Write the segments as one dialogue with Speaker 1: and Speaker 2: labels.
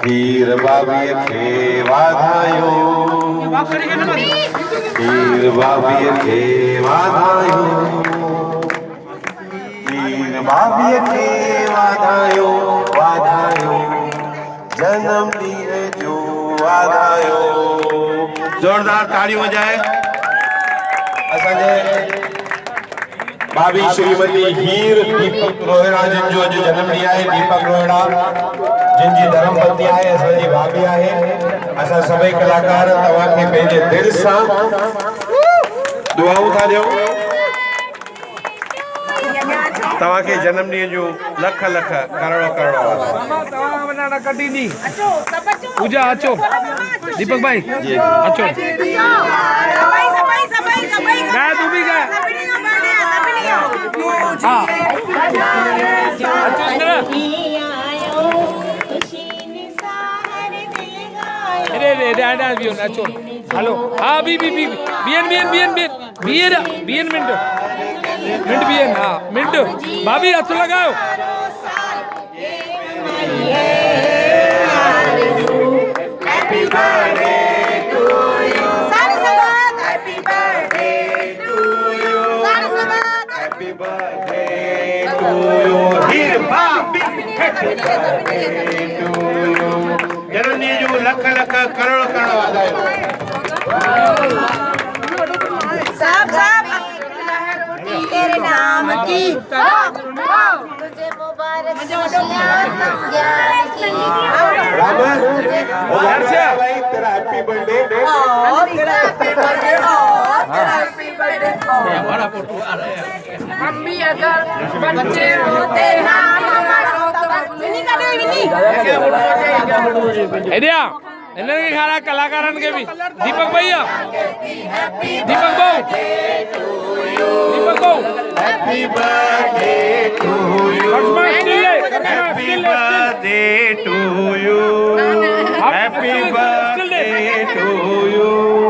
Speaker 1: हीर बाबी के वाधायो, हीर बाबी के वाधायो, हीर बाबी के वाधायो, वाधायो जन्म दिन जो वाधायो। जोरदार ताड़ी हो जाए। असांजे भाभी श्रीमती हीर दीपक रोहिड़ा जिन जो अॼु जन्म ॾींहुं आहे। दीपक रोहिड़ा जिन जी धर्मपत्नी आहे, असांजी भाभी आहे। असां सभई कलाकार तव्हांखे पंहिंजे दिलि सां दुआऊं था ॾियूं। तव्हांखे जन्म ॾींहं जो लख लख करोड़ो करोड़ो
Speaker 2: पूजा अचो, दीपक भाई अचो, तू भी गा। हाँ डांस भी होना। अचो हेलो। हाँ बी मिनट बियन। हाँ मिनट भाभी हाथ लगाओ।
Speaker 1: Happy birthday to you. Happy birthday to you. Happy birthday to you. Here, Bobby. Happy birthday to you. जन्मदिन जो लख लख करोड़ करोड़ वाधायूं।
Speaker 3: सब तेरे नाम की तुझे मुबारक ज्ञान की।
Speaker 1: रामन भाई तेरा हैप्पी बर्थडे।
Speaker 3: तेरा हैप्पी बर्थडे। तेरा हैप्पी बर्थडे।
Speaker 2: हमारा फोटो आ रहा है।
Speaker 3: मम्मी अगर बच्चे होते नाम हमारा
Speaker 2: आइडिया इन्हें के खाना कलाकारन के भी। दीपक भैया, दीपक भाऊ, दीपक भाऊ
Speaker 1: happy birthday to you. Happy birthday to you. Happy birthday to you.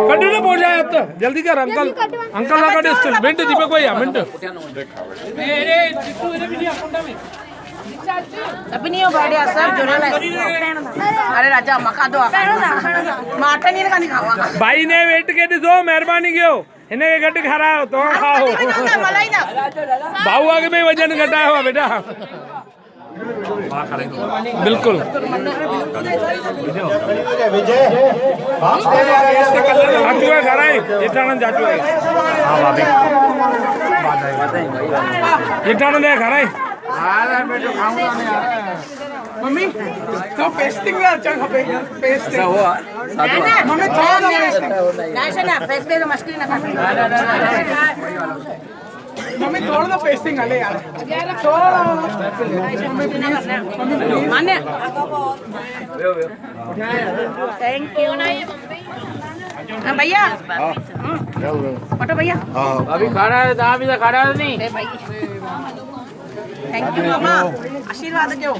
Speaker 2: कट ना पहुंच जाए अब तो जल्दी कर। अंकल अंकल ना कटे स्टिल मिनट। दीपक भैया मिनट।
Speaker 3: अभी नहीं हो बर्थडे सब जोड़ा ला। अरे राजा मका दो माटा नहीं लगा दिखावा।
Speaker 2: भाई ने वेट के दो मेहरबानी कयो। इन्हें के घट खा रहा हो तो खाओ।
Speaker 3: मलाई ना
Speaker 2: भाऊ आगे में वजन घटाया हुआ बेटा। बिल्कुल
Speaker 1: विजय
Speaker 2: जाचू है घर है जेठानंद जाचू है। जेठानंद है घर है।
Speaker 4: मम्मी तो पेस्टिंग में अच्छा खपे। पेस्ट
Speaker 2: हुआ
Speaker 4: मम्मी थोड़ा सा पेस्टिंग।
Speaker 3: ना से ना फेस पे तो मस्ती ना कर।
Speaker 4: मम्मी थोड़ा सा पेस्टिंग हले यार।
Speaker 3: मान्य थैंक यू ना भैया। फोटो भैया
Speaker 2: अभी खाना है तो अभी तो खाना नहीं।
Speaker 3: थैंक यू मामा आशीर्वाद दो।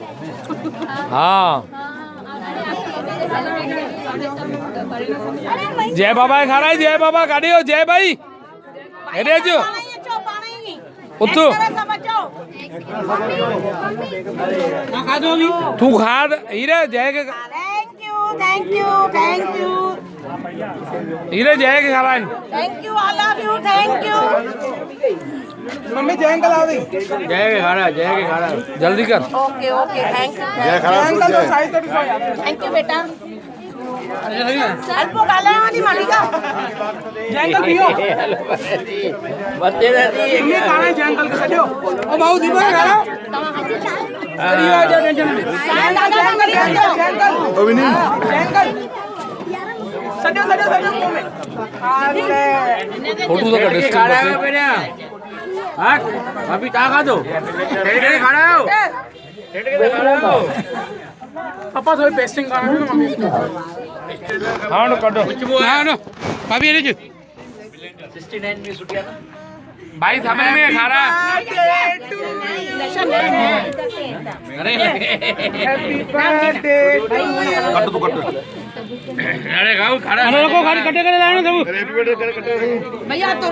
Speaker 2: हाँ जय बाबा खा रहा है। जय बाबा गाड़ी हो। जय भाई अरे जो उत्तू तू खा हीरे जय के।
Speaker 3: थैंक यू
Speaker 2: हीरे जय के खा रहा है।
Speaker 3: Thank you I love you thank you.
Speaker 4: Mummy जय अंकल आ गई।
Speaker 2: जय के खा रहा है। जय के खा रहा है। जल्दी कर।
Speaker 3: ओके ओके थैंक यू
Speaker 4: जय अंकल तो साइज 35।
Speaker 3: थैंक यू बेटा। अल्पो गाला वाली मालिका
Speaker 4: जय अंकल पियो।
Speaker 2: बच्चे
Speaker 4: ये खाना है जय अंकल के सजो। ओ बाबू दीपक खाना अरे आ जा टेंशन में। जय अंकल
Speaker 1: अभी नहीं
Speaker 4: जय अंकल सजो में।
Speaker 2: फोटो तो कर
Speaker 5: खाना है बेटा। हाँ अभी क्या खा दो। टेढ़े खाना हो। टेढ़े खाना हो।
Speaker 4: पापा थोड़ी पेस्टिंग करना है मम्मी।
Speaker 2: हाँ नो काटो। हाँ नो भाभी ये जो
Speaker 5: 69 में छुट्टियां ना।
Speaker 2: भाई सामने में खा रहा है।
Speaker 5: अरे
Speaker 4: हैप्पी बर्थडे
Speaker 1: कट दो कट।
Speaker 5: अरे खाओ खाना।
Speaker 2: अरे को खाली कटे करे लाए ना सब।
Speaker 1: हैप्पी बर्थडे कर कट।
Speaker 3: भैया तो